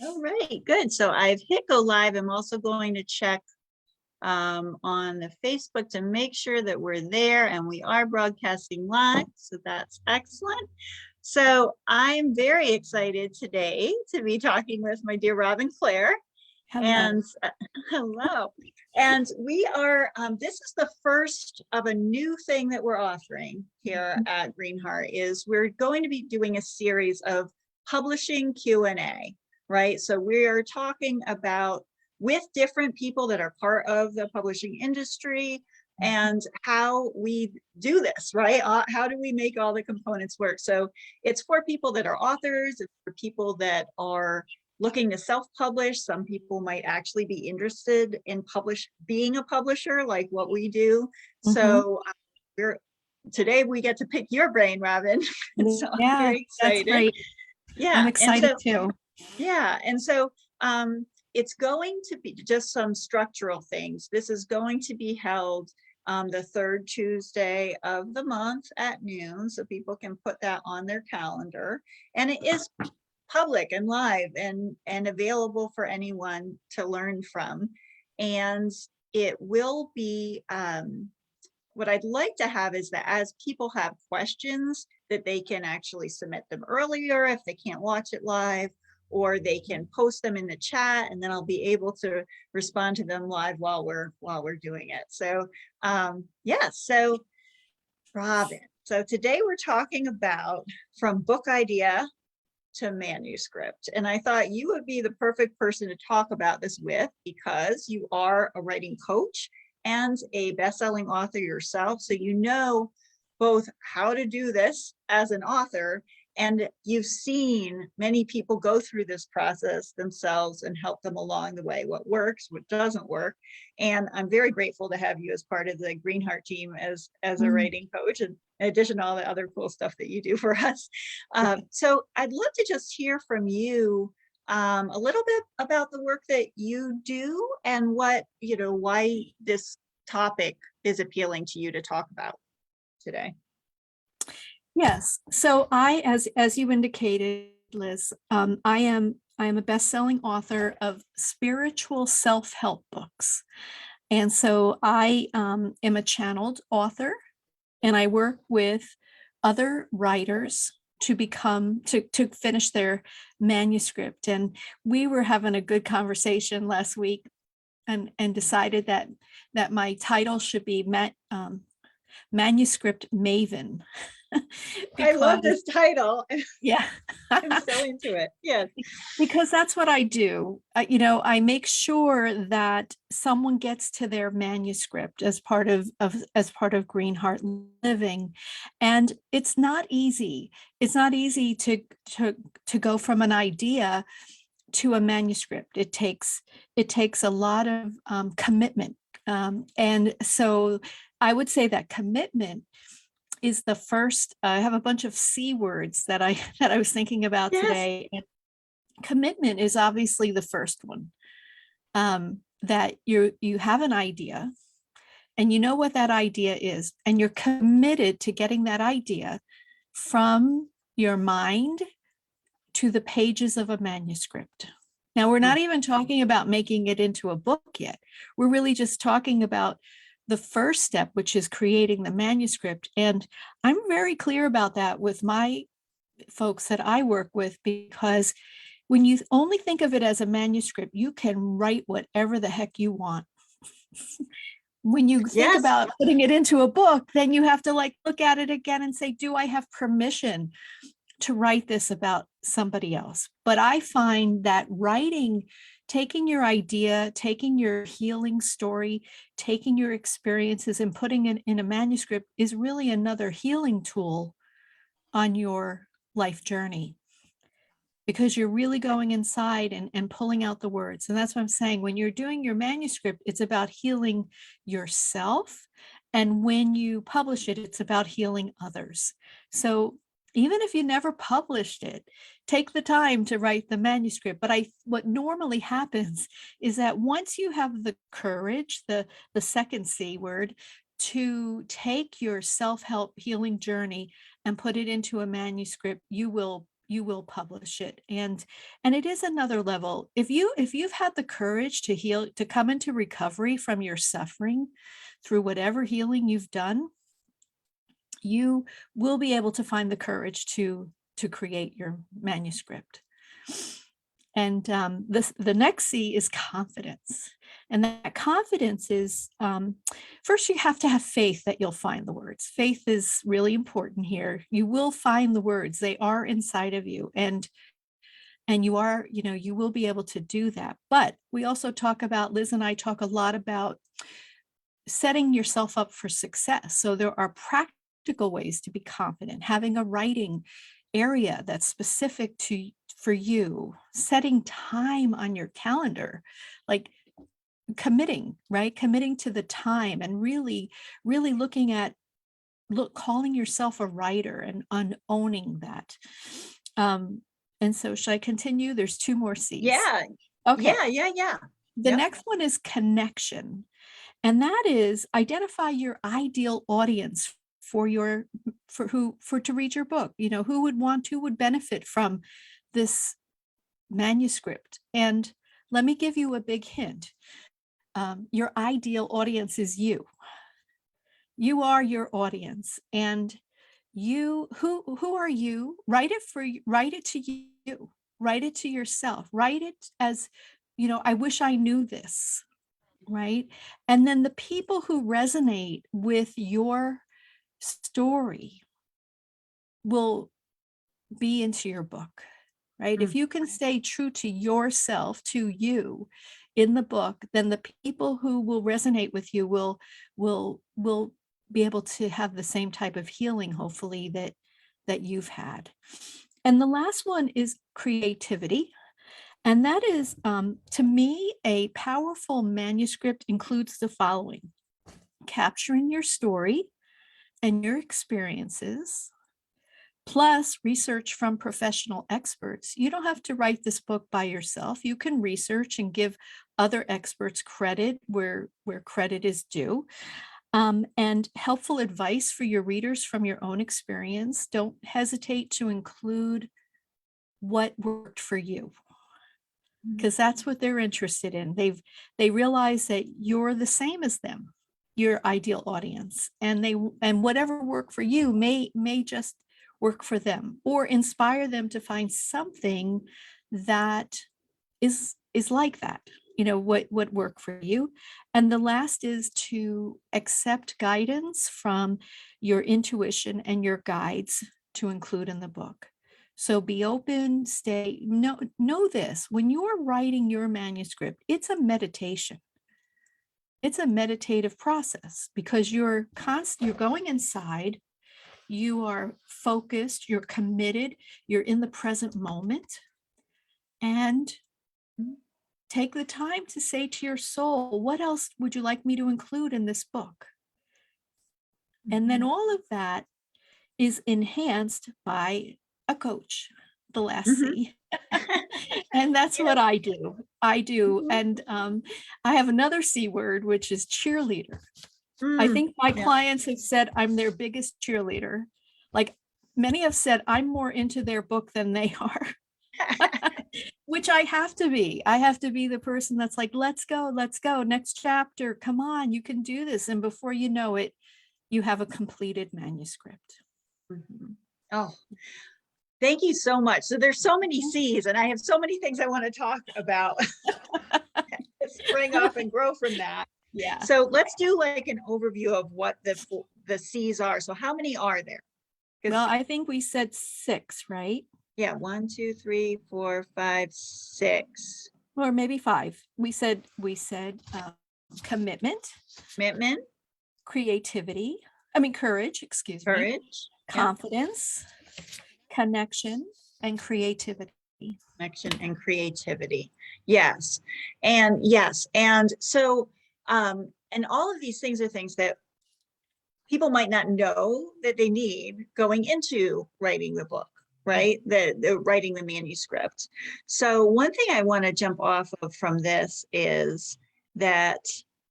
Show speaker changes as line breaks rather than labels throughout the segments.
All right, good. So I've hit go live. I'm also going to check on the Facebook to make sure that we're there and we are broadcasting live. So that's excellent. So I'm very excited today to be talking with my dear Robin Clare.
Hello.
And hello. And we are, this is the first of a new thing that we're offering here at Greenheart is we're going to be doing a series of publishing Q&A, right? So we are talking about with different people that are part of the publishing industry and how we do this, right? How do we make all the components work? So it's for people that are authors, it's for people that are looking to self-publish. Some people might actually be interested in being a publisher like what we do. So today we get to pick your brain, Robin. So I'm very excited.
That's great.
Yeah,
I'm excited too.
Yeah, and so it's going to be just some structural things. This is going to be held the third Tuesday of the month at noon, so people can put that on their calendar. And it is public and live and available for anyone to learn from. And it will be, what I'd like to have is that as people have questions that they can actually submit them earlier if they can't watch it live, or they can post them in the chat and then I'll be able to respond to them live while we're doing it. So yeah, so Robin, so today we're talking about from book idea to manuscript. And I thought you would be the perfect person to talk about this with because you are a writing coach and a best-selling author yourself. So you know both how to do this as an author, and you've seen many people go through this process themselves and help them along the way, what works, what doesn't work. And I'm very grateful to have you as part of the Greenheart team as a writing coach, and in addition to all the other cool stuff that you do for us. So I'd love to just hear from you a little bit about the work that you do and what, why this topic is appealing to you to talk about today.
Yes. So as you indicated, Liz, I am a best-selling author of spiritual self-help books. And so I am a channeled author, and I work with other writers to finish their manuscript. And we were having a good conversation last week and decided that my title should be Manuscript Maven.
I love this title.
Yeah.
I'm so into it. Yes.
Because that's what I do. I make sure that someone gets to their manuscript as part of Greenheart Living. And it's not easy. It's not easy to go from an idea to a manuscript. It takes a lot of commitment. And so I would say that commitment is the first. I have a bunch of C words that I was thinking about today. And commitment is obviously the first one. That you have an idea and you know what that idea is, and you're committed to getting that idea from your mind to the pages of a manuscript. Now, we're not even talking about making it into a book yet. We're really just talking about the first step, which is creating the manuscript. And I'm very clear about that with my folks that I work with, because when you only think of it as a manuscript, you can write whatever the heck you want. When you think about putting it into a book, then you have to look at it again and say, do I have permission to write this about somebody else? But I find that writing, taking your idea, taking your healing story, taking your experiences and putting it in a manuscript is really another healing tool on your life journey, because you're really going inside and pulling out the words. And that's what I'm saying. When you're doing your manuscript, it's about healing yourself. And when you publish it, it's about healing others. So even if you never published it, take the time to write the manuscript. But what normally happens is that once you have the courage, the second C word, to take your self-help healing journey and put it into a manuscript, you will you will publish it. And it is another level. If you've had the courage to heal, to come into recovery from your suffering through whatever healing you've done, you will be able to find the courage to create your manuscript. And the next C is confidence. And that confidence is, first, you have to have faith that you'll find the words. Faith is really important here. You will find the words. They are inside of you. And you are, you will be able to do that. But we also talk about, Liz and I talk a lot about setting yourself up for success. So there are practical ways to be confident, having a writing area that's specific for you, setting time on your calendar, like committing to the time, and really looking at calling yourself a writer and owning that. And so should I continue? There's 2 more C's.
Yeah.
Okay.
Yeah.
The
Yep.
next one is connection. And that is identify your ideal audience to read your book. Who would benefit from this manuscript. And let me give you a big hint. Your ideal audience is you. You are your audience. And who are you? Write it to you. Write it to yourself. Write it as, I wish I knew this. Right. And then the people who resonate with your story will be into your book, right? If you can stay true to yourself, to you in the book, then the people who will resonate with you will be able to have the same type of healing, hopefully, that you've had. And the last one is creativity. And that is, to me, a powerful manuscript includes the following: capturing your story and your experiences, plus research from professional experts. You don't have to write this book by yourself. You can research and give other experts credit where credit is due. And helpful advice for your readers from your own experience. Don't hesitate to include what worked for you, because that's what they're interested in. They realize that you're the same as them, your ideal audience, and whatever worked for you may just work for them, or inspire them to find something that is like that, what worked for you. And the last is to accept guidance from your intuition and your guides to include in the book. So be open, know this: when you're writing your manuscript, it's a meditation. It's a meditative process, because you're going inside, you are focused, you're committed, you're in the present moment, and take the time to say to your soul, what else would you like me to include in this book? And then all of that is enhanced by a coach, the last C. And that's what I do. And I have another C word, which is cheerleader. I think my clients have said I'm their biggest cheerleader. Like, many have said I'm more into their book than they are. Which I have to be. I have to be the person that's like, let's go, next chapter, come on, you can do this. And before you know it, you have a completed manuscript.
Oh, thank you so much. So there's so many C's, and I have so many things I want to talk about. Spring up and grow from that.
Yeah.
So let's do like an overview of what the C's are. So how many are there?
Well, I think we said 6, right?
Yeah, 1, 2, 3, 4, 5, 6.
Or maybe 5. We said commitment, creativity. Courage, excuse me. Confidence, connection, and creativity.
Connection and creativity. Yes. And so, and all of these things are things that people might not know that they need going into writing the book, right? The writing the manuscript. So one thing I want to jump off of from this is that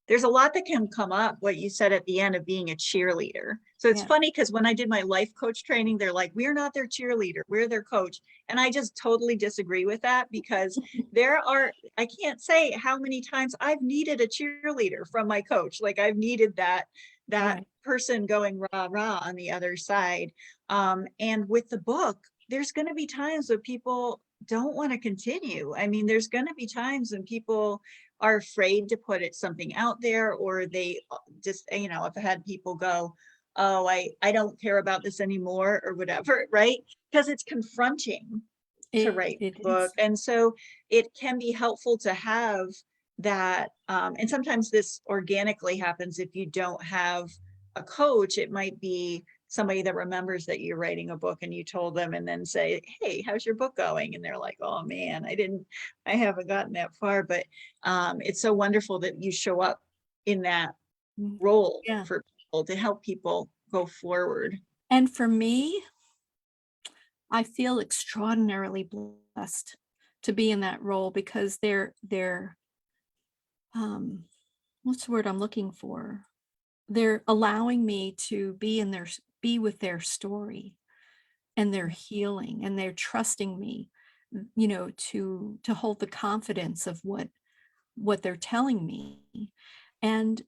there's a lot that can come up, what you said at the end of being a cheerleader. So it's
Yeah.
funny because when I did my life coach training, they're like, we're not their cheerleader, we're their coach. And I just totally disagree with that, because I can't say how many times I've needed a cheerleader from my coach. Like I've needed that
Right.
person going rah rah on the other side. And with the book, there's going to be times when people don't want to continue. I mean, there's going to be times when people are afraid to put something out there, or they just, I've had people go, oh, I don't care about this anymore, or whatever, right? Because it's confronting to write
It
a book.
is.
And so it can be helpful to have that. And sometimes this organically happens if you don't have a coach. It might be somebody that remembers that you're writing a book and you told them, and then say, hey, how's your book going? And they're like, oh man, I haven't gotten that far. But it's so wonderful that you show up in that
Mm,
role
yeah.
for people, to help people go forward.
And for me, I feel extraordinarily blessed to be in that role, because they're what's the word I'm looking for? They're allowing me to be with their story and their healing, and they're trusting me, to hold the confidence of what they're telling me. And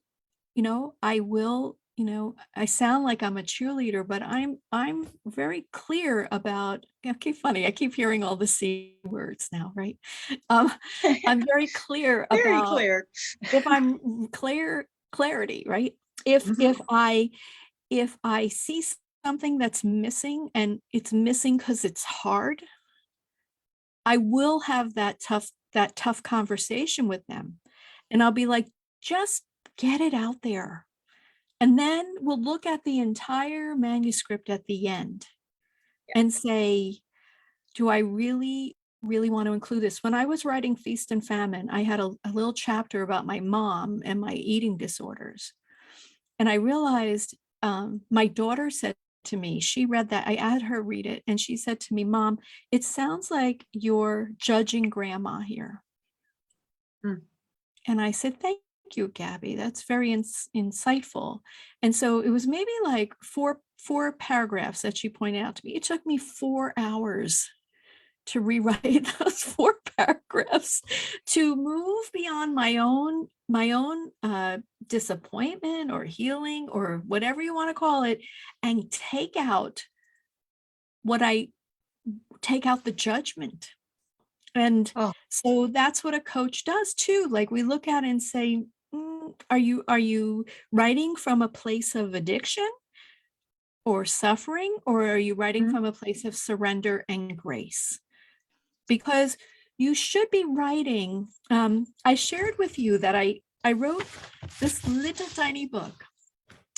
I sound like I'm a cheerleader, but I'm very clear about, okay, funny, I keep hearing all the C words now, right? Um, I'm very clear
Very
about,
clear.
if I'm clarity, right? If
Mhm.
if I if I see something that's missing, and it's missing because it's hard, I will have that tough conversation with them. And I'll be like, just get it out there. And then we'll look at the entire manuscript at the end
Yeah.
and say, do I really, really want to include this? When I was writing Feast and Famine, I had a little chapter about my mom and my eating disorders. And I realized, my daughter said to me, she read that, I had her read it, and she said to me, Mom, it sounds like you're judging grandma here.
Mm.
And I said, thank you, Gabby. That's very insightful. And so it was maybe like four paragraphs that she pointed out to me. It took me 4 hours to rewrite those 4 paragraphs, to move beyond my own disappointment or healing or whatever you want to call it, and what I take out the judgment. And
Oh,
so that's what a coach does too. Like, we look at it and say, are you writing from a place of addiction or suffering, or are you writing
mhm.
from a place of surrender and grace? Because you should be writing. I shared with you that I wrote this little tiny book,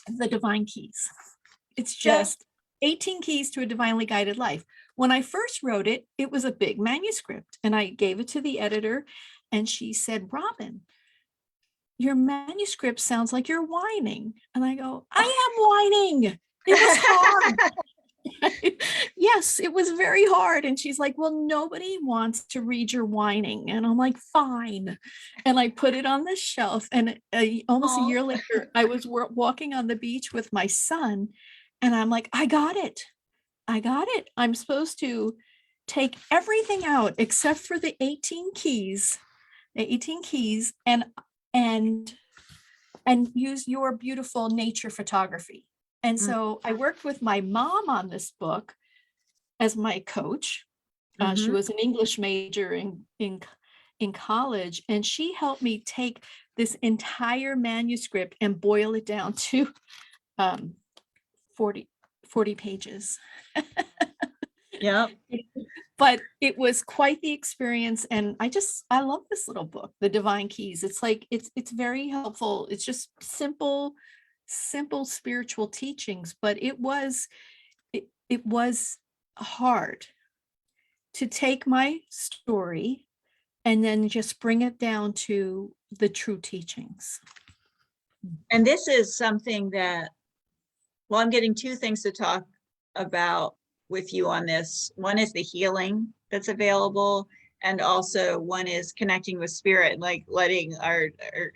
The Divine Keys. It's
Yes.
just 18 keys to a divinely guided life. When I first wrote it, it was a big manuscript, and I gave it to the editor, and she said, Robin, your manuscript sounds like you're whining. And I go, I am whining. It was hard. Yes, it was very hard. And she's like, well, nobody wants to read your whining. And I'm like, fine. And I put it on the shelf. And almost a
Oh,
year later, I was walking on the beach with my son. And I'm like, I got it. I got it. I'm supposed to take everything out except for the 18 keys, and and use your beautiful nature photography. And
mm,
so I worked with my mom on this book as my coach. She
mhm.
was an English major in college, and she helped me take this entire manuscript and boil it down to um, 40, 40 pages.
Yep.
But it was quite the experience, and I love this little book, The Divine Keys. It's like it's very helpful. It's just simple spiritual teachings, but it was hard to take my story and then just bring it down to the true teachings.
And this is something that, well, I'm getting two things to talk about with you on this. One is the healing that's available, And also one is connecting with spirit, like letting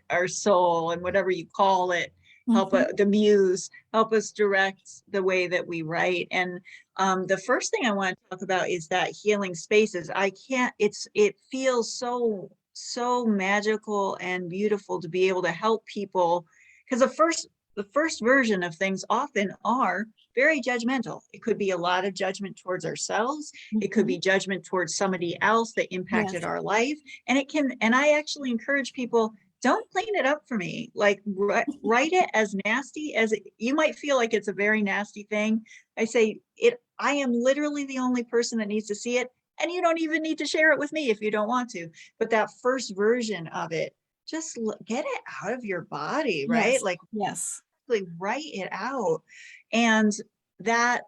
our soul and whatever you call it, help
Mhm.
the muse, help us direct the way that we write. And the first thing I want to talk about is that healing spaces. I can't, it feels so magical and beautiful to be able to help people, because the first version of things often are very judgmental. It could be a lot of judgment towards ourselves. It could
Mhm.
be judgment towards somebody else that impacted
Yes.
our life. And I actually encourage people, don't clean it up for me. Like write it as nasty as you might feel like it's a very nasty thing. I say I am literally the only person that needs to see it. And you don't even need to share it with me if you don't want to. But that first version of it, just get it out of your body, right?
Yes.
Like
Yes.
write it out. And that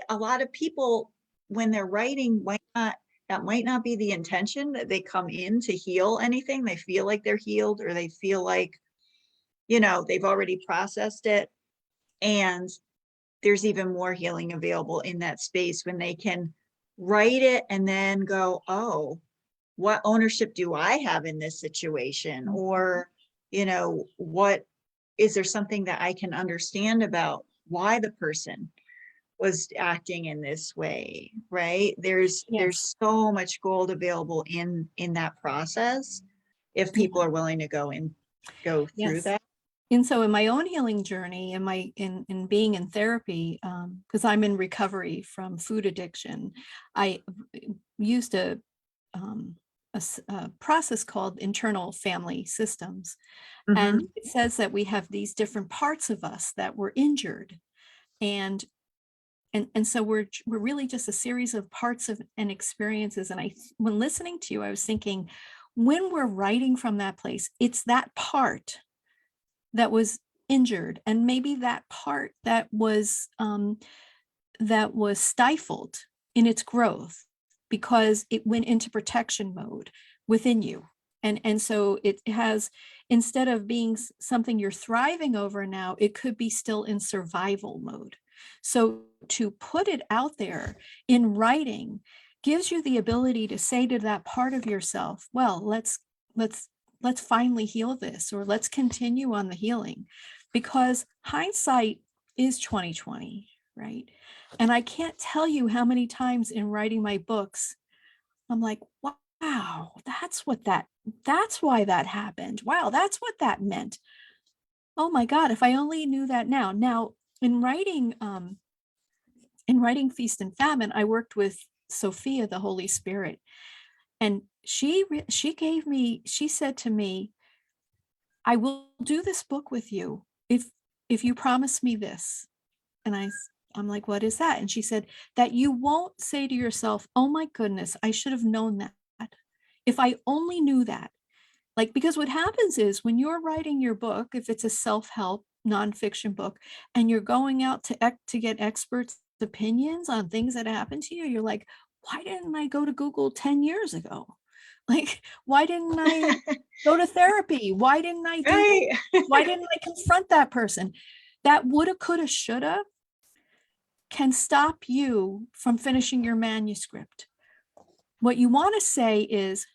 a lot of people, when they're writing, that might not be the intention that they come in to heal anything. They feel like they're healed, or they feel like, they've already processed it. And there's even more healing available in that space when they can write it and then go, oh, what ownership do I have in this situation?
Mhm.
Or, what is there something that I can understand about why the person was acting in this way, right?
Yes.
There's so much gold available in that process if people
Yeah.
are willing to go through
Yes.
that.
And so in my own healing journey, in being in therapy, because I'm in recovery from food addiction, I used um, a process called internal family systems. And
Hmm.
it says that we have these different parts of us that were injured. And and so we're really just a series of parts of and experiences. And when listening to you, I was thinking, when we're writing from that place, it's that part that was injured, and maybe that part that was stifled in its growth because it went into protection mode within you. And so it has, instead of being something you're thriving over now, it could be still in survival mode. So to put it out there in writing gives you the ability to say to that part of yourself, well, let's let's finally heal this, or let's continue on the healing, because hindsight is 2020, right? And I can't tell you how many times in writing my books, I'm like, wow, that's why that happened. Wow, that's what that meant. Oh my God, if I only knew that now. Now, in writing, Feast and Famine, I worked with Sophia, the Holy Spirit, and she said to me, I will do this book with you if you promise me this. And I'm like, what is that? And she said, that you won't say to yourself, oh my goodness, I should have known that. If I only knew that. Like, because what happens is when you're writing your book, if it's a self-help nonfiction book, and you're going out to get experts' opinions on things that happen to you, you're like, why didn't I go to Google 10 years ago? Like, why didn't I go to therapy?
Right.
Why didn't I confront that person? That woulda, coulda, shoulda can stop you from finishing your manuscript. What you want to say is,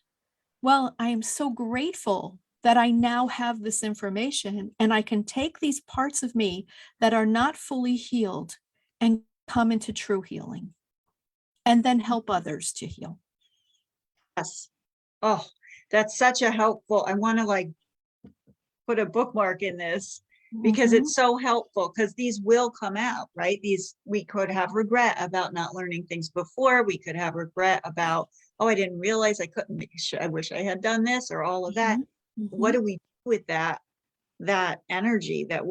well, I am so grateful that I now have this information, and I can take these parts of me that are not fully healed and come into true healing, and then help others to heal.
Yes. Oh, that's such a helpful. I want to like put a bookmark in this because
Mhm.
it's so helpful, because these will come out, right? These, we could have regret about not learning things before. We could have regret about, oh, I didn't realize I couldn't make sure, I wish I had done this, or all of that.
Mhm.
What
Mhm.
do we do with that energy that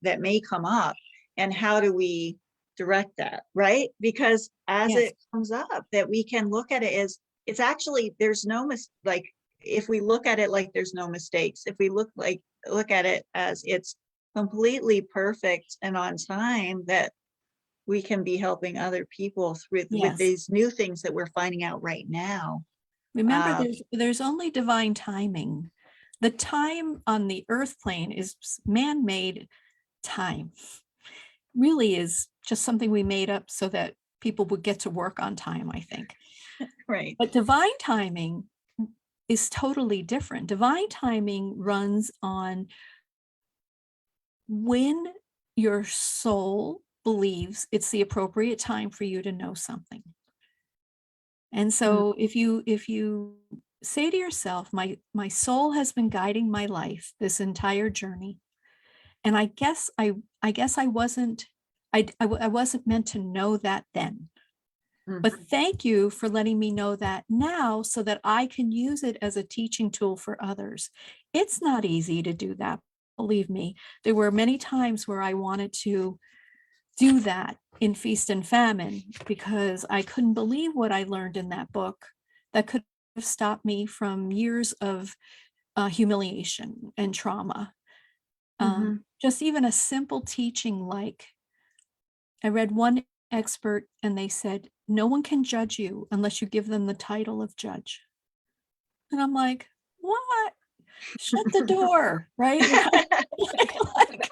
that may come up, and how do we direct that, right? Because as
Yes.
it comes up, that we can look at it as, it's actually, there's no like, if we look at it like there's no mistakes, if we look at it as it's completely perfect and on time, that we can be helping other people through with
Yes.
these new things that we're finding out right now.
Remember,
uh
there's only divine timing. The time on the earth plane is man-made time. Really is just something we made up so that people would get to work on time, I think.
right.
But divine timing is totally different. Divine timing runs on when your soul believes it's the appropriate time for you to know something. And
Mm,
so if you say to yourself, my soul has been guiding my life this entire journey, and I wasn't I wasn't meant to know that then. But
mhm,
thank you for letting me know that now so that I can use it as a teaching tool for others. It's not easy to do that. Believe me, there were many times where I wanted to do that in Feast and Famine because I couldn't believe what I learned in that book that could have stopped me from years of humiliation and trauma.
mhm.
Just even a simple teaching like I read one expert and they said, no one can judge you unless you give them the title of judge. And I'm like, what? Shut the door, right? Like,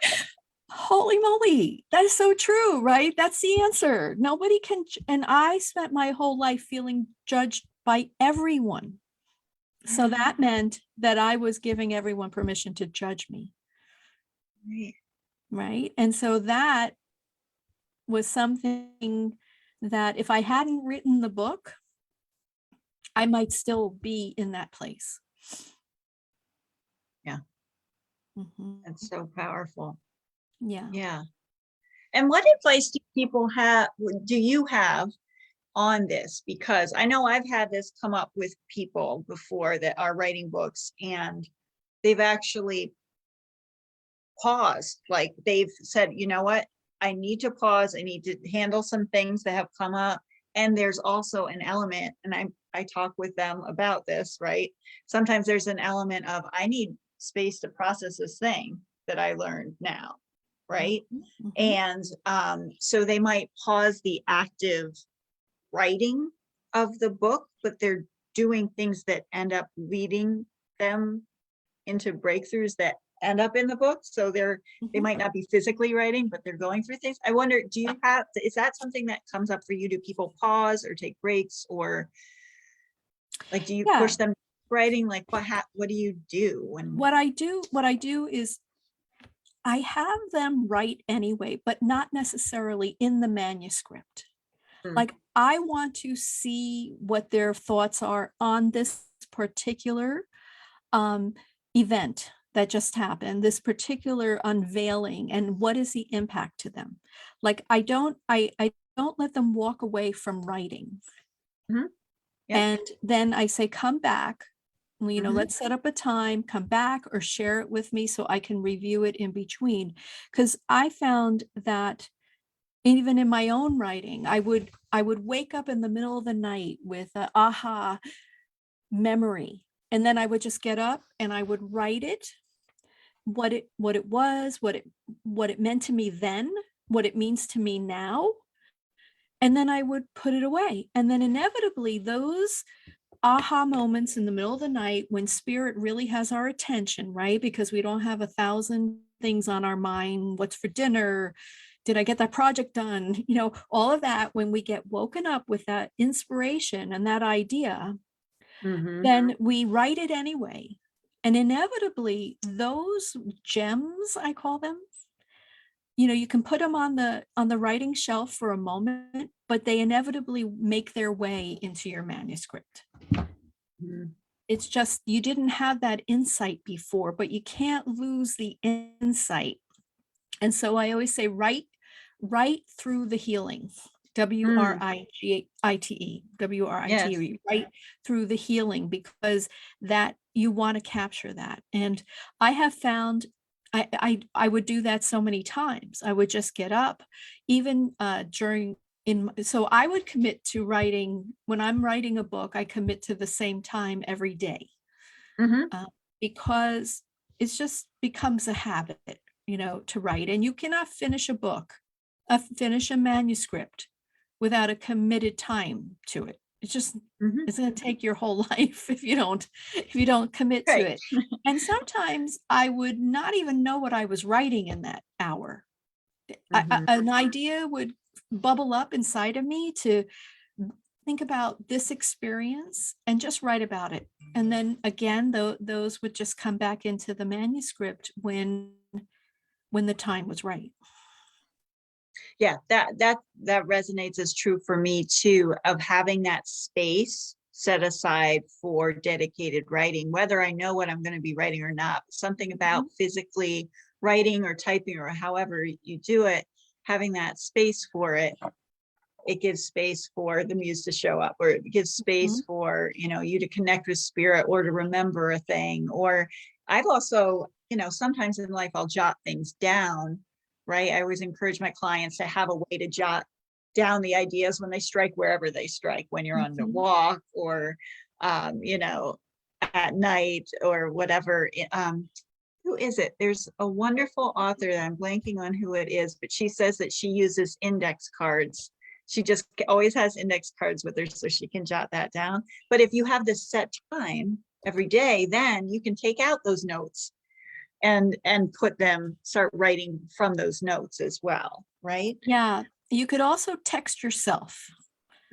holy moly, that is so true, right? That's the answer. Nobody can, and I spent my whole life feeling judged by everyone. So
Yeah,
that meant that I was giving everyone permission to judge me,
right.
right? And so that was something that if I hadn't written the book, I might still be in that place.
Yeah, that's
Mhm.
so powerful.
Yeah.
Yeah. And what advice do you have on this? Because I know I've had this come up with people before that are writing books, and they've actually paused. Like they've said, you know what? I need to pause. I need to handle some things that have come up. And there's also an element, and I talk with them about this, right? Sometimes there's an element of I need space to process this thing that I learned now, right?
Mhm, mhm,
And so they might pause the active writing of the book, but they're doing things that end up leading them into breakthroughs that end up in the book. So they
mhm.
might not be physically writing, but they're going through things. I wonder, is that something that comes up for you? Do people pause or take breaks, or like, do you
Yeah.
push them writing? Like what do you do when?
What I do is I have them write anyway, but not necessarily in the manuscript.
Mm,
Like I want to see what their thoughts are on this particular um, event that just happened, this particular unveiling, and what is the impact to them. Like I don't let them walk away from writing.
mhm, yep.
And then I say, come back,
Mhm,
let's set up a time, come back or share it with me so I can review it in between. Because I found that even in my own writing, I would wake up in the middle of the night with a aha memory. And then I would just get up and I would write it, what it was, what it meant to me then, what it means to me now. And then I would put it away. And then inevitably those aha moments in the middle of the night when spirit really has our attention, right? Because we don't have 1,000 things on our mind. What's for dinner? Did I get that project done? All of that, when we get woken up with that inspiration and that idea,
mhm,
then we write it anyway. And inevitably, those gems, I call them, you can put them on the writing shelf for a moment, but they inevitably make their way into your manuscript.
mhm,
It's just you didn't have that insight before, but you can't lose the insight. And so I always say, write through the healing.
mm, yes.
Write through the healing, because that you want to capture that. And I have found I would do that so many times. I would just get up, even during so I would commit to writing. When I'm writing a book, I commit to the same time every day,
Mhm,
uh, because it just becomes a habit, to write. And you cannot finish a book, finish a manuscript without a committed time to it.
mhm,
It's going to take your whole life if you don't commit to
right.
it. And sometimes I would not even know what I was writing in that hour.
Mhm,
An idea would bubble up inside of me to think about this experience and just write about it. And then again, those would just come back into the manuscript when the time was right.
Yeah, that resonates as true for me too, of having that space set aside for dedicated writing, whether I know what I'm going to be writing or not. Something about
Mhm.
physically writing or typing or however you do it, having that space for it, it gives space for the muse to show up, or it gives space
Mhm.
for, you to connect with spirit or to remember a thing. Or I've also, sometimes in life I'll jot things down, right? I always encourage my clients to have a way to jot down the ideas when they strike wherever they strike, when you're on the
Mhm.
walk or, at night or whatever. Who is it? There's a wonderful author that I'm blanking on who it is, but she says that she uses index cards. She just always has index cards with her so she can jot that down. But if you have this set time every day, then you can take out those notes and start writing from those notes as well, right?
Yeah. You could also text yourself.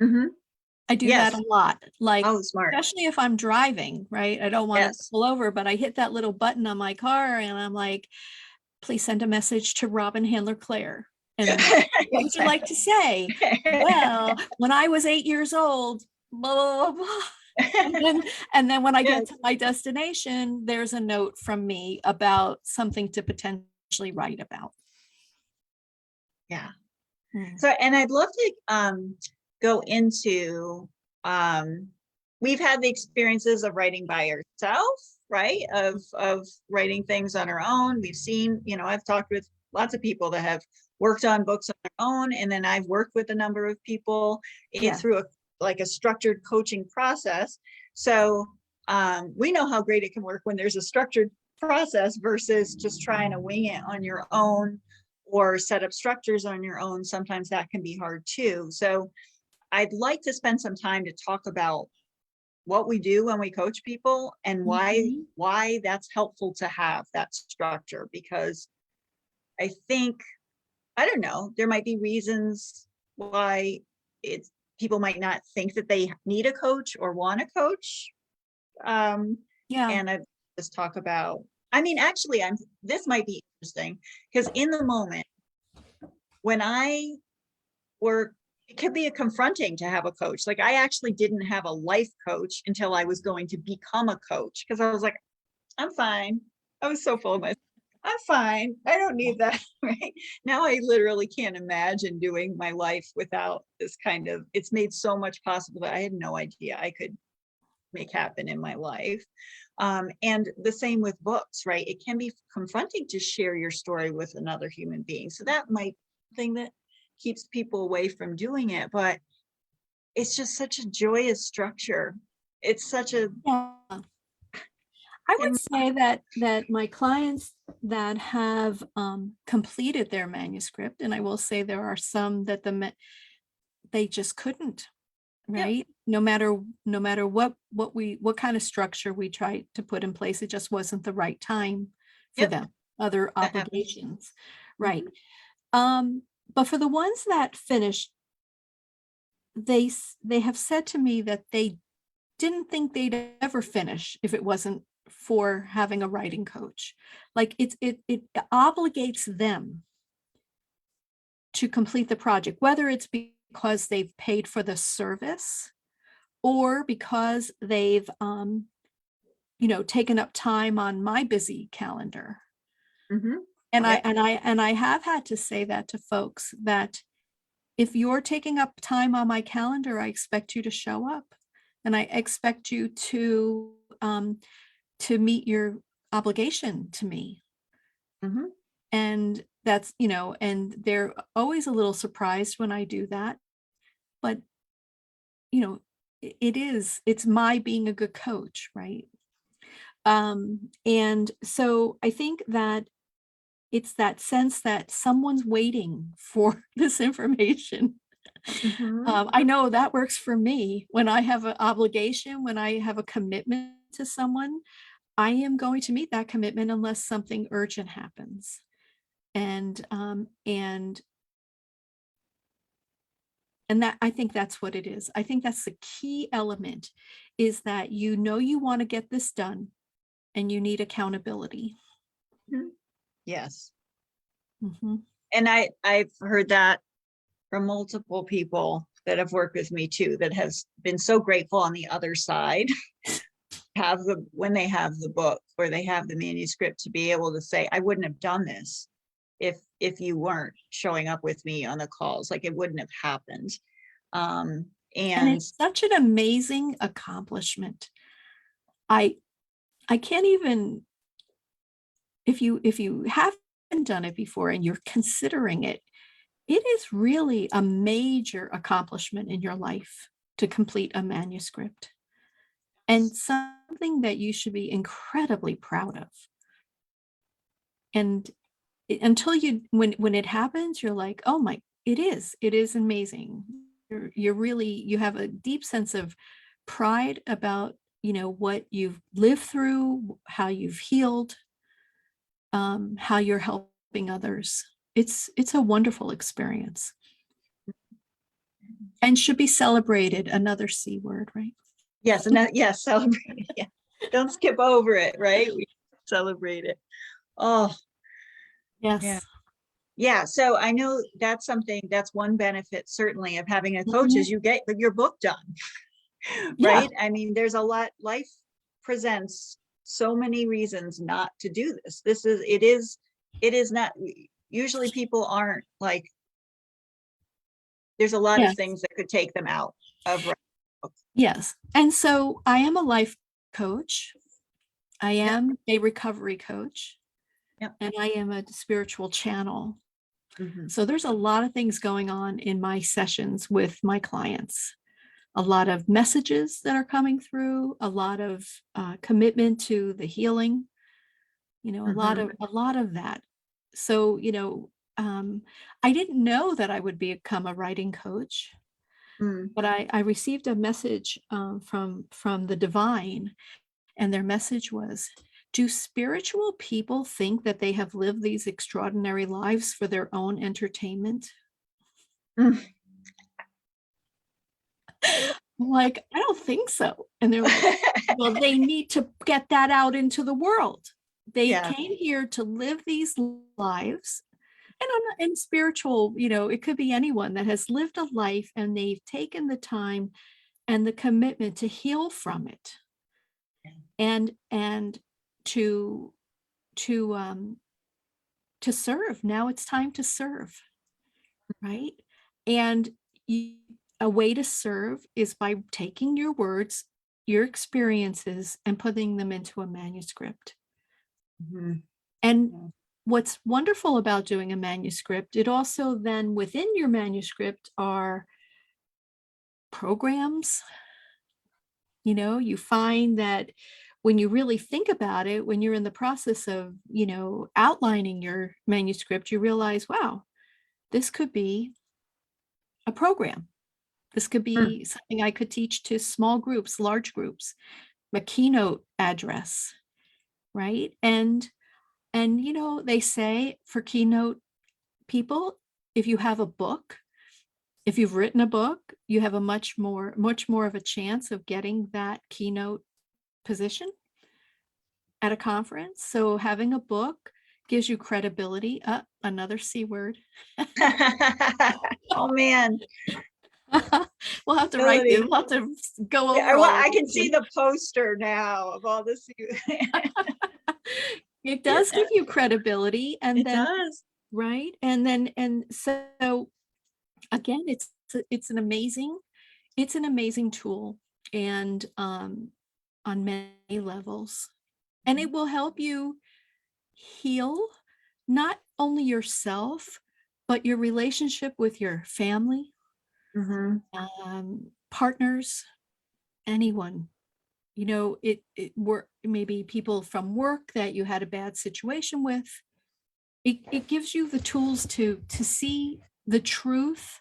Mm-hmm.
I do that a
Yes.
lot, like,
Oh, smart.
especially if I'm driving, right? I don't wanna
Yes.
pull over, but I hit that little button on my car and I'm like, "Please send a message to Robin Handler Clare." And what would you like to
Exactly.
say? Well, when I was 8 years old, blah, blah, blah, blah. And then when I get
Yes.
to my destination, there's a note from me about something to potentially write about.
Yeah.
Mm.
So, and I'd love to go into, um, we've had the experiences of writing by ourselves, right? Of writing things on our own. We've seen, I've talked with lots of people that have worked on books on their own, and then I've worked with a number of people
Yeah.
through a structured coaching process. So we know how great it can work when there's a structured process versus just trying to wing it on your own or set up structures on your own. Sometimes that can be hard too. So I'd like to spend some time to talk about what we do when we coach people and why
Mhm.
why that's helpful to have that structure, because I think, I don't know, there might be reasons why it's people might not think that they need a coach or want a coach. Um,
Yeah.
and I just talk about, I mean, actually, this might be interesting because in the moment when I work, it could be a confronting to have a coach. Like I actually didn't have a life coach until I was going to become a coach because I was like, I'm fine. I was so full of myself. I'm fine. I don't need that. Right now, I literally can't imagine doing my life without this kind of. It's made so much possible that I had no idea I could make happen in my life. And the same with books, right? It can be confronting to share your story with another human being. So that might be thing that keeps people away from doing it, but it's just such a joyous structure. It's such a,
Yeah. I would
and
say that my clients that have completed their manuscript, and I will say there are some that they just couldn't,
yep,
right? No matter what kind of structure we tried to put in place, it just wasn't the right time for
yep,
them. Other
that happens.
obligations, right?
Mhm.
Um, but for the ones that finished, they have said to me that they didn't think they'd ever finish if it wasn't for having a writing coach. Like it obligates them to complete the project, whether it's because they've paid for the service or because they've taken up time on my busy calendar.
Mhm.
And I
Yep.
and I and I have had to say that to folks that if you're taking up time on my calendar, I expect you to show up and I expect you to meet your obligation to me.
Mhm.
And and they're always a little surprised when I do that. But, it's my being a good coach, right? And so I think that it's that sense that someone's waiting for this information.
Mhm.
I know that works for me. When I have an obligation, when I have a commitment to someone, I am going to meet that commitment unless something urgent happens. And And that, I think that's what it is. I think that's the key element, is that you know you want to get this done and you need accountability.
Mhm. Yes.
Mhm.
And I've heard that from multiple people that have worked with me too, that has been so grateful on the other side, have when they have the book or they have the manuscript, to be able to say, I wouldn't have done this if you weren't showing up with me on the calls. Like, it wouldn't have happened. Um,
And
and
it's such an amazing accomplishment. I I can't even, if you haven't done it before and you're considering it, it is really a major accomplishment in your life to complete a manuscript, and something that you should be incredibly proud of. And until you, when it happens, you're like, oh my, it is amazing. You're really, you have a deep sense of pride about, what you've lived through, how you've healed, how you're helping others. It's a wonderful experience and should be celebrated. Another C word, right?
yes, and that, yes, celebrate it. Yeah. Don't skip over it, right? We celebrate it. Oh, yeah.
Yes.
Yeah. So I know that's something, that's one benefit certainly of having a coach,
Mhm.
is you get your book done,
Yeah.
right? I mean, there's a lot, life presents so many reasons not to do this. It is not, usually people aren't like, there's a lot of
Yes.
things that could take them out of writing books.
Yes. And so I am a life coach. I
Yep.
am a recovery coach,
Yep.
and I am a spiritual channel.
Mhm.
So there's a lot of things going on in my sessions with my clients. A lot of messages that are coming through, a lot of commitment to the healing,
Mhm.
a lot of that. So, I didn't know that I would become a writing coach,
Mm.
but I received a message from the divine, and their message was, do spiritual people think that they have lived these extraordinary lives for their own entertainment?
Mm.
I'm like, I don't think so. And they're like, well, they need to get that out into the world. They
Yeah.
came here to live these lives. And I'm not in spiritual, it could be anyone that has lived a life and they've taken the time and the commitment to heal from it, and to to um to serve. Now it's time to serve, right? And you, a way to serve is by taking your words, your experiences, and putting them into a manuscript.
Mhm.
And
Yeah.
what's wonderful about doing a manuscript, it also then within your manuscript are programs. You find that when you really think about it, when you're in the process of, outlining your manuscript, you realize, wow, this could be a program. This could
Mm.
be something I could teach to small groups, large groups, a keynote address, right? And they say for keynote people, if you have a book, if you've written a book, you have a much more of a chance of getting that keynote position at a conference. So having a book gives you credibility. Another C word.
Oh man.
We'll have to write it.
Ability.
We'll have to go
Yeah,
over all of
I can see
it.
the poster now of all this.
It
Yeah,
does give you credibility, and
it
then
does.
right, and so again, it's an amazing tool, and on many levels, and it will help you heal not only yourself, but your relationship with your family,
Mhm.
partners, anyone. It work, maybe people from work that you had a bad situation with. It gives you the tools to see the truth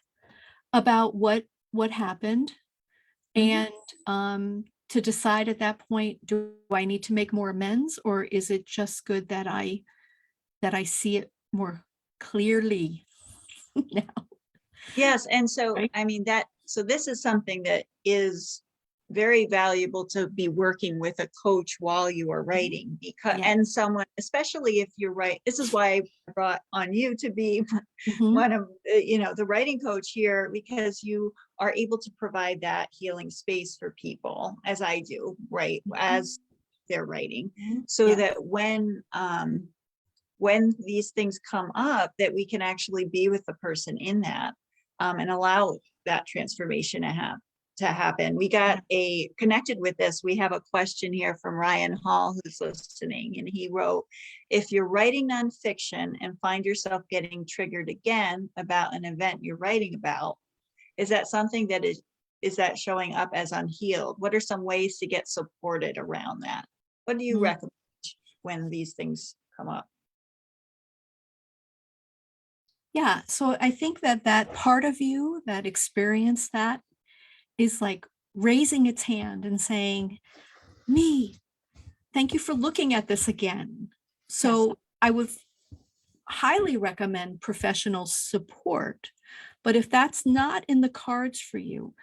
about what happened,
Mhm.
and to decide at that point, do I need to make more amends, or is it just good that I see it more clearly now?
Yes, and so,
Right?
I mean, so this is something that is very valuable to be working with a coach while you are writing, because
Yeah.
and someone, especially if you're right, this is why I brought on you to be
Mhm.
one of, the writing coach here, because you are able to provide that healing space for people, as I do, right, as they're writing,
Mhm.
so
Yeah.
that when these things come up, that we can actually be with the person in that, and allow that transformation to happen. We got
Yeah.
connected with this. We have a question here from Ryan Hall, who's listening, and he wrote, if you're writing nonfiction and find yourself getting triggered again about an event you're writing about, is that something that is that showing up as unhealed? What are some ways to get supported around that? What do you
Mm.
recommend when these things come up?
Yeah. So I think that that part of you that experienced that is like raising its hand and saying, me, thank you for looking at this again.
Yes.
So I would highly recommend professional support. But if that's not in the cards for you,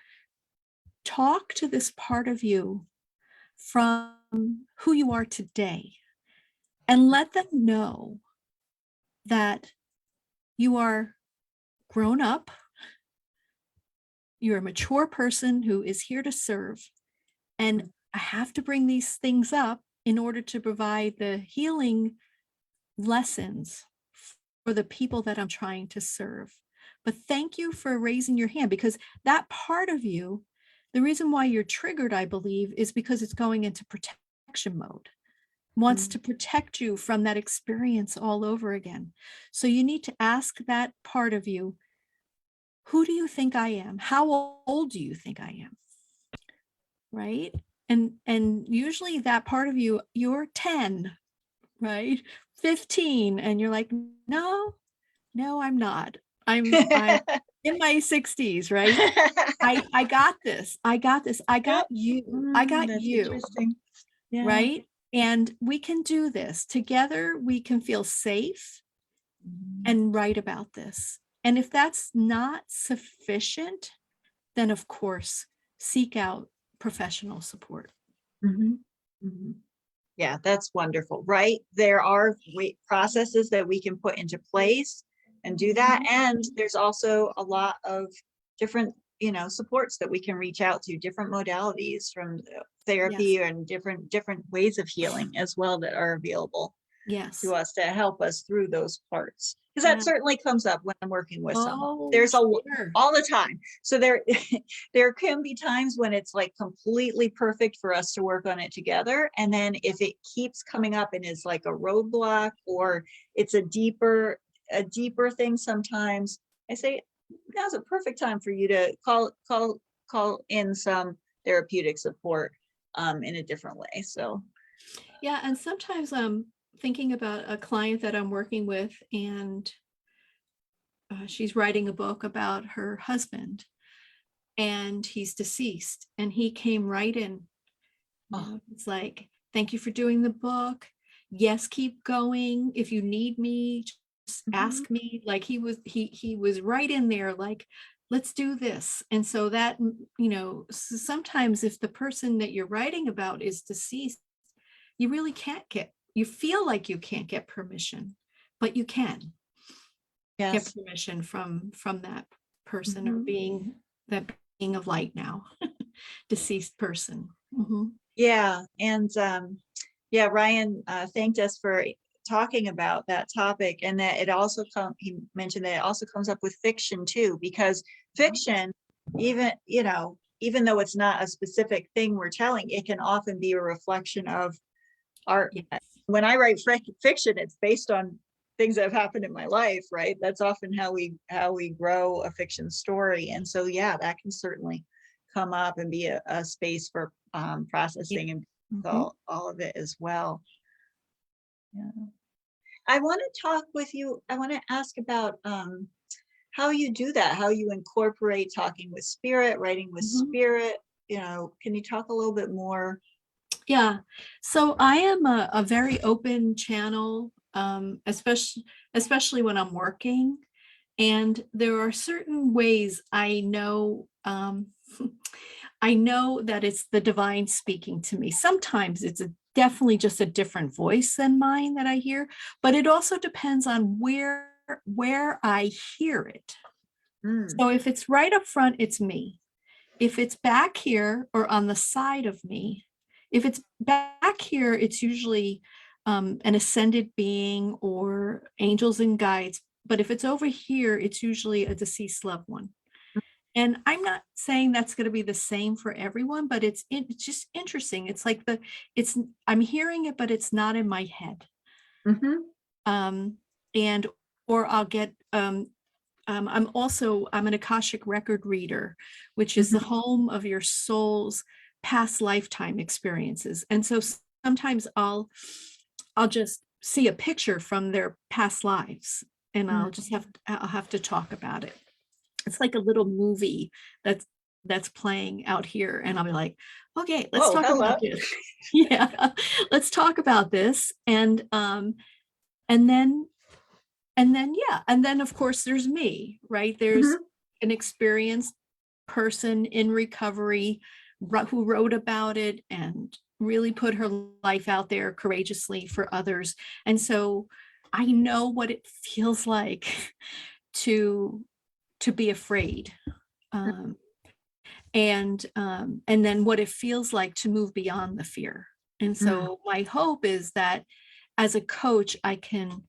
talk to this part of you from who you are today and let them know that you are grown up, you're a mature person who is here to serve. And I have to bring these things up in order to provide the healing lessons for the people that I'm trying to serve. But thank you for raising your hand, because that part of you, the reason why you're triggered, I believe, is because it's going into protection mode, wants
Mm.
to protect you from that experience all over again. So you need to ask that part of you, who do you think I am? How old do you think I am? Right? And usually that part of you, you're 10, right? 15, and you're like, no, no, I'm not. I'm in my 60s, right? I got this. I got this. I got
Yep.
you. I got
That's
you,
interesting. Yeah.
right? And we can do this together. We can feel safe
Mhm.
and write about this. And if that's not sufficient, then of course, seek out professional support.
Mhm. Mhm. Yeah, that's wonderful, right? There are processes that we can put into place and do that.
Mhm.
And there's also a lot of different, supports that we can reach out to, different modalities from
Yes.
therapy and different ways of healing as well that are available to
Yes.
us to help us through those parts. Because that
Yeah.
certainly comes up when I'm working with someone.
Oh,
There's
sure.
all the time. So there there can be times when it's like completely perfect for us to work on it together. And then if it keeps coming up and is like a roadblock, or it's a deeper thing, sometimes I say, now's a perfect time for you to call in some therapeutic support in a different way. So
Yeah, and sometimes I'm thinking about a client that I'm working with, and she's writing a book about her husband, and he's deceased, and he came right in.
oh,
It's like, thank you for doing the book. Yes, keep going. If you need me, just
mhm.
ask me. Like he was right in there, like, let's do this. And so that, sometimes if the person that you're writing about is deceased, you really can't you feel like you can't get permission, but you can get
Yes.
permission from that person, or
Mhm.
that being of light now, deceased person. Mhm.
Yeah, and yeah, Ryan thanked us for talking about that topic, and that he mentioned that it also comes up with fiction too, because fiction, even though it's not a specific thing we're telling, it can often be a reflection of our.
Yes.
When I write fiction, it's based on things that have happened in my life, right? That's often how we grow a fiction story, and so yeah, that can certainly come up and be a space for
Yeah.
processing and
Mhm.
all of it as well. Yeah. I want to talk with you. I want to ask about how you do that, how you incorporate talking with spirit, writing with
Mhm.
spirit. Can you talk a little bit more?
Yeah. So I am a very open channel, especially when I'm working. And there are certain ways I know, I know that it's the divine speaking to me. Sometimes it's definitely just a different voice than mine that I hear, but it also depends on where I hear it.
Mm,
So if it's right up front, it's me. If it's back here or on the side of me, if it's back here, it's usually an ascended being or angels and guides. But if it's over here, it's usually a deceased loved one. And I'm not saying that's going to be the same for everyone, but it's just interesting. It's like it's I'm hearing it, but it's not in my head.
mhm,
Um, and or I'll get I'm an Akashic record reader, which is the
mhm,
home of your soul's past lifetime experiences. And so sometimes I'll just see a picture from their past lives and
mm.
I'll have to talk about it. It's like a little movie that's playing out here and I'll be like, okay, let's
Oh,
talk
hello.
about this. Yeah, let's talk about this. And then yeah, and then of course there's me, right? There's
Mhm,
an experienced person in recovery who wrote about it and really put her life out there courageously for others. And so I know what it feels like to be afraid. Um, and then what it feels like to move beyond the fear. And
mm,
so my hope is that as a coach, I can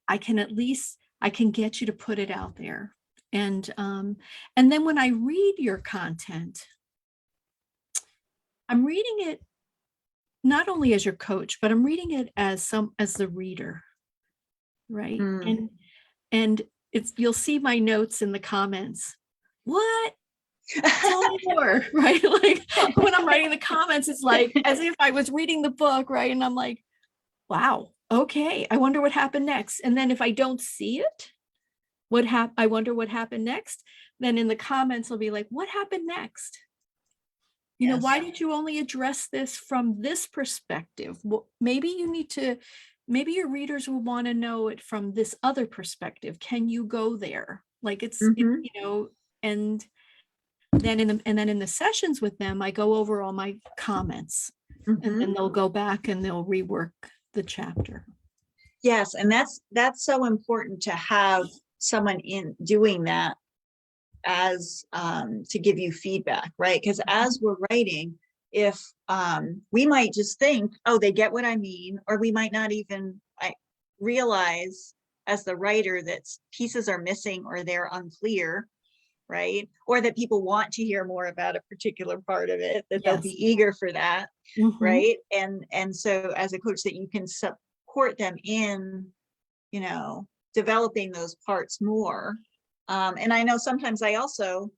at least I can get you to put it out there. And then when I read your content, I'm reading it not only as your coach, but I'm reading it as the reader, right?
mm.
And it's you'll see my notes in the comments. What? Tell me more, right? Like when I'm writing the comments, it's like as if I was reading the book, right? And I'm like, wow, okay, I wonder what happened next. And then if I don't see it, I wonder what happened next. Then in the comments, I'll be like, what happened next? You know,
Yes.
why did you only address this from this perspective? Well, maybe you need to, maybe your readers will want to know it from this other perspective. Can you go there? Like
Mhm,
you know, and then in the sessions with them, I go over all my comments and
mhm.
then they'll go back and they'll rework the chapter.
Yes, and that's so important to have someone in doing that as to give you feedback, right? Because as we're writing, if we might just think, oh, they get what I mean, or we might not even realize as the writer that pieces are missing or they're unclear, right? Or that people want to hear more about a particular part of it, that they'll
Yes.
be eager for that,
Mhm.
right? And so as a coach, that you can support them in, you know, developing those parts more. And I know sometimes I also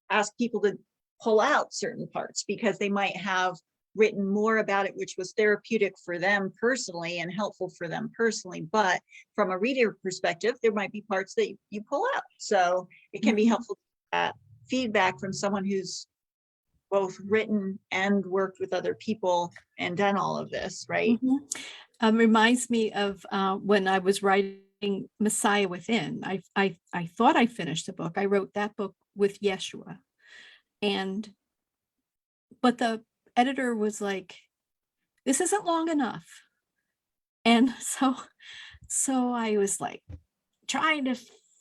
ask people to pull out certain parts because they might have written more about it, which was therapeutic for them personally and helpful for them personally. But from a reader perspective, there might be parts that you pull out. So it can be
Mhm.
helpful to get feedback from someone who's both written and worked with other people and done all of this, right?
Mhm. Reminds me of when I was writing Messiah Within. I thought I finished the book. I wrote that book with Yeshua, and but the editor was like, "This isn't long enough," and so I was like trying to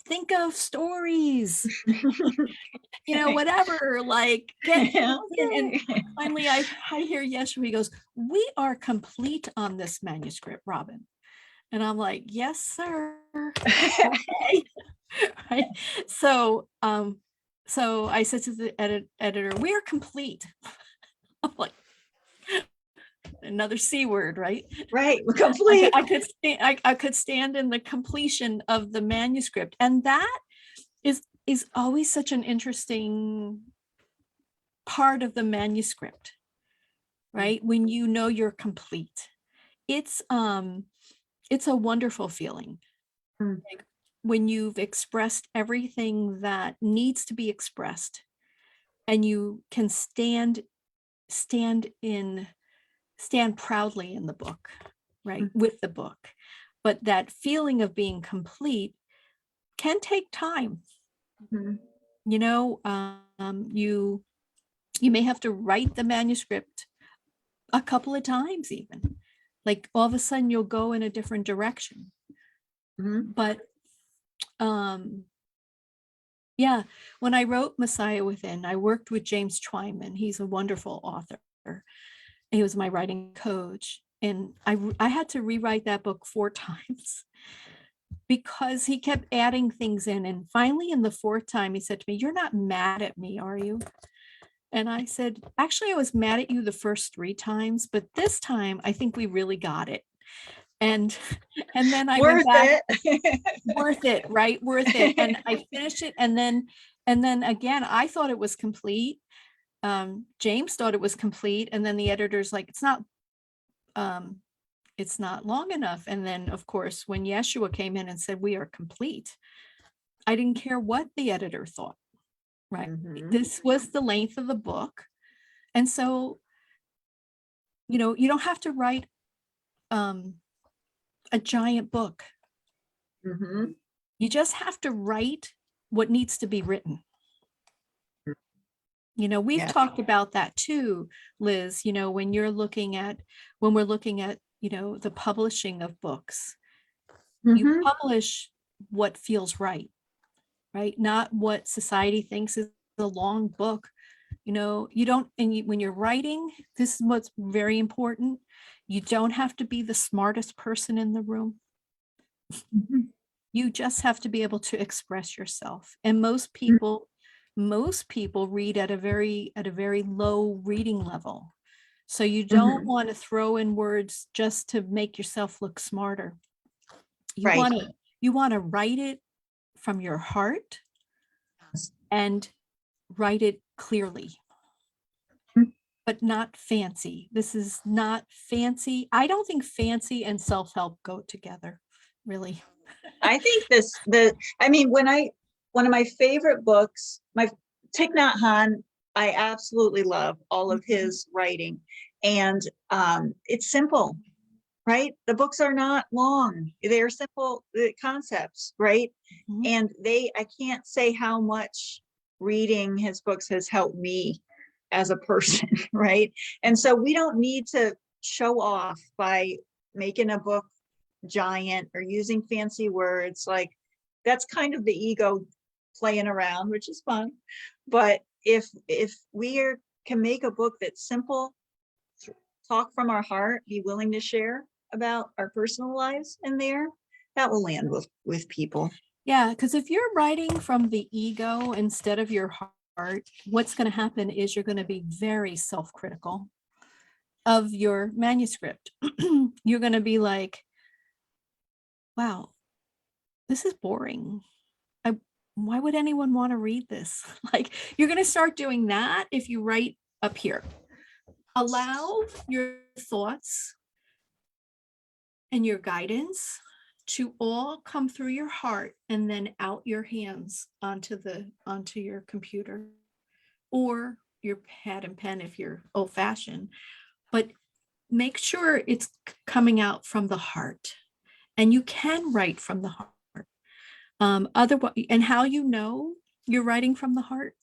think of stories, you know, whatever, like get in. And
Okay.
finally, I hear Yeshua. He goes, "We are complete on this manuscript, Robin." And I'm like, yes, sir. Okay. Right. So, so I said to the editor, we're complete. I'm like, another C word, right?
Right,
I,
complete.
I could I could stand in the completion of the manuscript. And that is always such an interesting part of the manuscript, right? When you know you're complete. It's um it's a wonderful feeling.
Mm,
Like when you've expressed everything that needs to be expressed and you can stand in stand proudly in the book, right,
mm,
with the book. But that feeling of being complete, can take time.
Mhm.
You know, you may have to write the manuscript a couple of times even. Like all of a sudden you'll go in a different direction.
Mhm.
But yeah, when I wrote Messiah Within, I worked with James Twyman. He's a wonderful author. He was my writing coach. And I had to rewrite that book 4 times because he kept adding things in. And finally, in the 4th time, he said to me, "You're not mad at me, are you?" And I said, "Actually, I was mad at you the first 3 times, but this time I think we really got it." And and then I went
Worth
back,
it.
worth it, right? Worth it. And I finished it. And then again, I thought it was complete. James thought it was complete. And then the editor's like, it's not long enough. And then of course, when Yeshua came in and said, "We are complete," I didn't care what the editor thought, right?
Mhm.
This was the length of the book. And so, you don't have to write um, a giant book.
Mhm.
You just have to write what needs to be written. We've
Yeah.
talked about that too, Liz, when we're looking at, the publishing of books, you
Mhm.
publish what feels right, Not what society thinks is a long book. You don't, when you're writing, this is what's very important. You don't have to be the smartest person in the room.
Mhm.
You just have to be able to express yourself. And most people read at a very low reading level. So you don't
Mhm.
want to throw in words just to make yourself look smarter. You
Right.
want to you want to write it from your heart and write it clearly, but not fancy. This is not fancy. I don't think fancy and self-help go together, really.
I think one of my favorite books, my Thich Nhat Hanh, I absolutely love all of
Mhm.
his writing. And it's simple, right? The books are not long. They're simple concepts, right?
Mhm.
And I can't say how much reading his books has helped me as a person, right? And so we don't need to show off by making a book giant or using fancy words. Like that's kind of the ego playing around, which is fun. But if can make a book that's simple, talk from our heart, be willing to share about our personal lives in there, that will land with people.
Yeah, because if you're writing from the ego instead of your heart, what's going to happen is you're going to be very self-critical of your manuscript. You're going to be like, "Wow, this is boring. I Why would anyone want to read this?" Like you're going to start doing that if you write up here. Allow your thoughts and your guidance to all come through your heart and then out your hands onto your computer or your pad and pen if you're old fashioned, but make sure it's coming out from the heart, and you can write from the heart. Otherwise, and how you're writing from the heart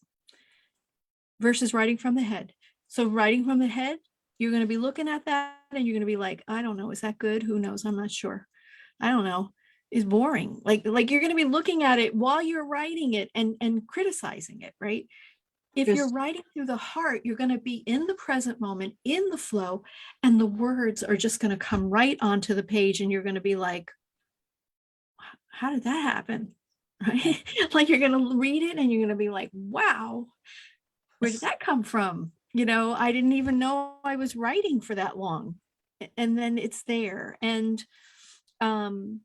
versus writing from the head. So writing from the head, you're going to be looking at that and you're going to be like, "I don't know, is that good? Who knows? I'm not sure. I don't know. Is boring." Like you're going to be looking at it while you're writing it and criticizing it, right? If you're
Just
writing through the heart, you're going to be in the present moment, in the flow, and the words are just going to come right onto the page and you're going to be like, "How did that happen?" Right? Like you're going to read it and you're going to be like, "Wow, where did that come from? I didn't even know I was writing for that long." And then it's there. And um,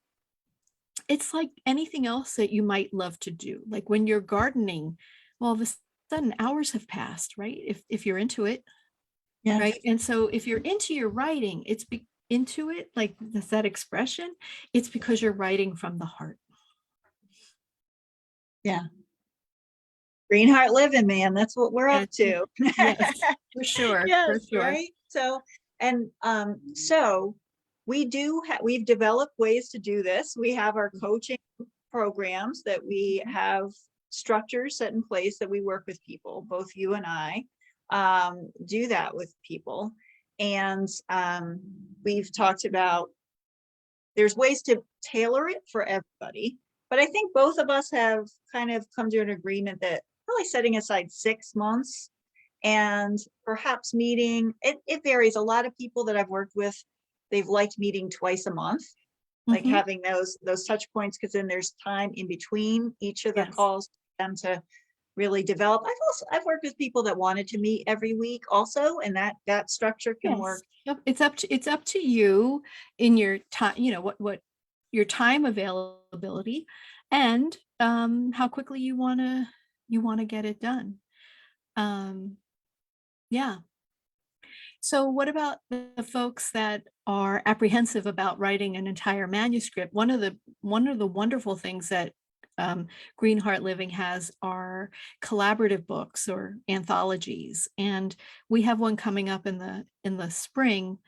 it's like anything else that you might love to do. Like when you're gardening, all of a sudden hours have passed, right? If you're into it,
yes,
right? And so if you're into your writing, into it, like that's that expression, it's because you're writing from the heart.
yeah. Green heart living, man. That's what we're up
Yes,
to.
yes, for sure, for
Yes,
sure.
right. So we've developed ways to do this. We have our coaching programs that we have structures set in place that we work with people, both you and I do that with people. And we've talked about there's ways to tailor it for everybody. But I think both of us have kind of come to an agreement that really setting aside 6 months and perhaps meeting, it varies. A lot of people that I've worked with, they've liked meeting twice a month, like
Mhm.
having those touch points, because then there's time in between each of the
Yes.
calls for them to really develop. I've worked with people that wanted to meet every week also, and that structure can
Yes.
work.
Yep. It's up to you in your time, what your time availability and how quickly you want to get it done. Um yeah. So what about the folks that are apprehensive about writing an entire manuscript? One of the wonderful things that Green Heart Living has are collaborative books or anthologies, and we have one coming up in the spring,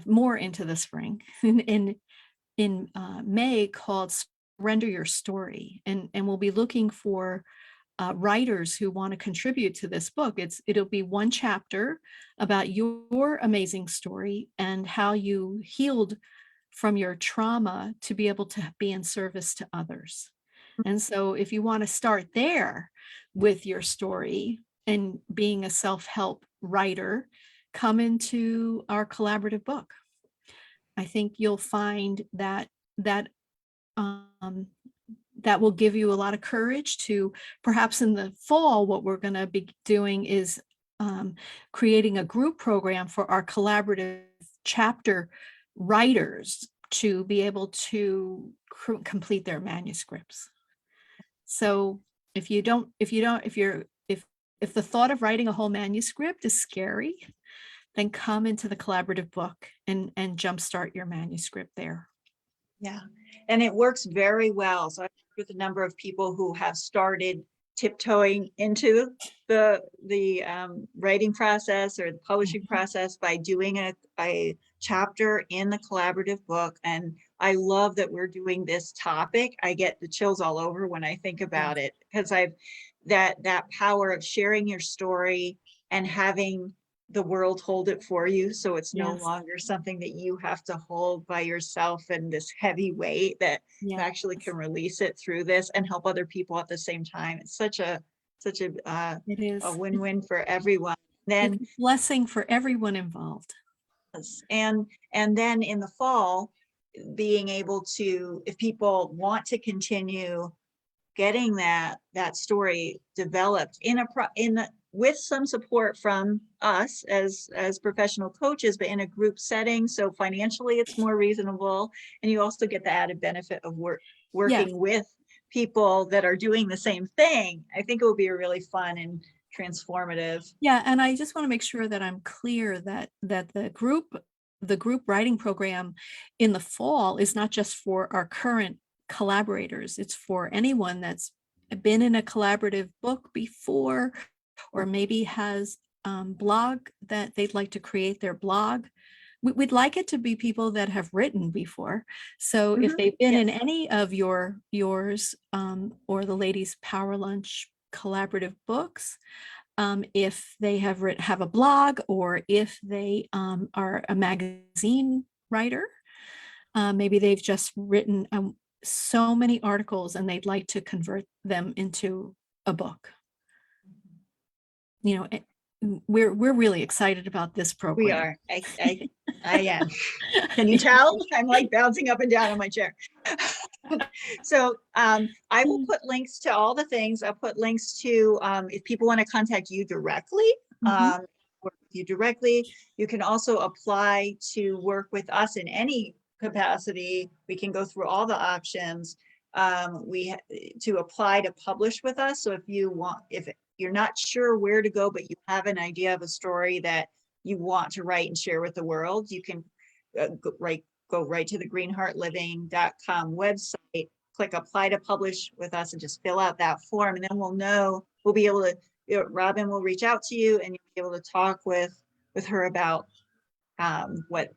more into the spring, in May, called "Surrender Your Story," and we'll be looking for writers who want to contribute to this book. It'll be one chapter about your amazing story and how you healed from your trauma to be able to be in service to others. And so if you want to start there with your story and being a self-help writer, come into our collaborative book. I think you'll find that um, that will give you a lot of courage to, perhaps in the fall, what we're going to be doing is creating a group program for our collaborative chapter writers to be able to complete their manuscripts. So if the thought of writing a whole manuscript is scary, then come into the collaborative book and jumpstart your manuscript there.
Yeah, and it works very well. So I've worked with a number of people who have started tiptoeing into the writing process or the publishing
Mhm.
process by doing a chapter in the collaborative book. And I love that we're doing this topic. I get the chills all over when I think about
Yes.
it, because I've that power of sharing your story and having the world hold it for you, so it's no
Yes.
longer something that you have to hold by yourself and this heavy weight, that you
Yes.
actually can release it through this and help other people at the same time. It's
It
a
is.
win-win for everyone.
It's
Then
a blessing for everyone involved.
and then in the fall, being able to, if people want to continue getting that story developed with some support from us as professional coaches, but in a group setting, so financially it's more reasonable, and you also get the added benefit of
Yes.
working with people that are doing the same thing. I think it will be a really fun and transformative.
Yeah, and I just want to make sure that I'm clear that the group writing program in the fall is not just for our current collaborators. It's for anyone that's been in a collaborative book before, or maybe has blog that they'd like to create their blog. We'd like it to be people that have written before. So if
Mhm.
they've been in
Yes.
any of yours or the Ladies Power Lunch collaborative books, if they have a blog, or if they are a magazine writer, maybe they've just written so many articles and they'd like to convert them into a book. You know, we're really excited about this
We
program.
are. I am. Can you tell? I'm like bouncing up and down on my chair. So I will put links to all the things. I'll put links to if people want to contact you directly,
Mhm.
work with you directly. You can also apply to work with us in any capacity. We can go through all the options. To apply to publish with us. So if you're not sure where to go, but you have an idea of a story that you want to write and share with the world, you can go right to the greenheartliving.com website, click apply to publish with us, and just fill out that form. And then we'll be able to, Robin will reach out to you and you'll be able to talk with her about what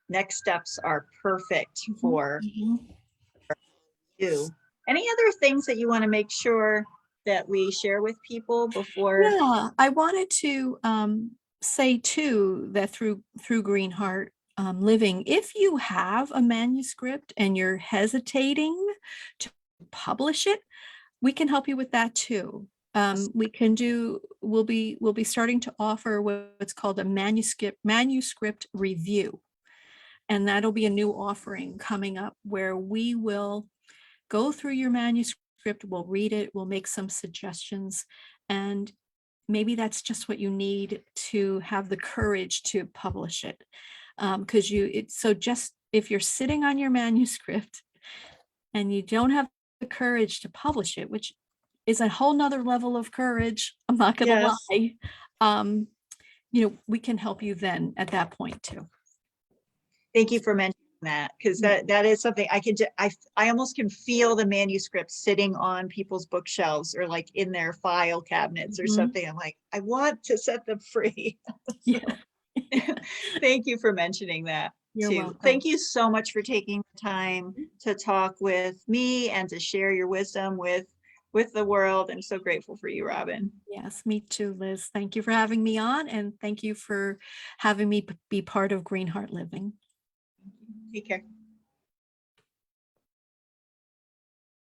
next steps are perfect
Mhm.
for
Mhm.
you. Any other things that you want to make sure that we share with people before?
Yeah, I wanted to say too that through Greenheart Living, if you have a manuscript and you're hesitating to publish it, we can help you with that too. We'll be starting to offer what's called a manuscript review, and that'll be a new offering coming up where we will go through your manuscript, we'll read it, we'll make some suggestions, and maybe that's just what you need to have the courage to publish it. Because just if you're sitting on your manuscript and you don't have the courage to publish it, which is a whole nother level of courage, I'm not gonna
Yes.
lie. We can help you then at that point too.
Thank you for mentioning that, because
Yeah.
that is something I almost can feel the manuscript sitting on people's bookshelves or like in their file cabinets or
Mhm.
something. I'm like, I want to set them free. So
Yeah.
thank you for mentioning that
You're
too. Thank
welcome.
you so much for taking the time to talk with me and to share your wisdom with the world. I'm so grateful for you, Robin.
Yes, me too, Liz. Thank you for having me on, and thank you for having me be part of Greenheart Living.
Take care.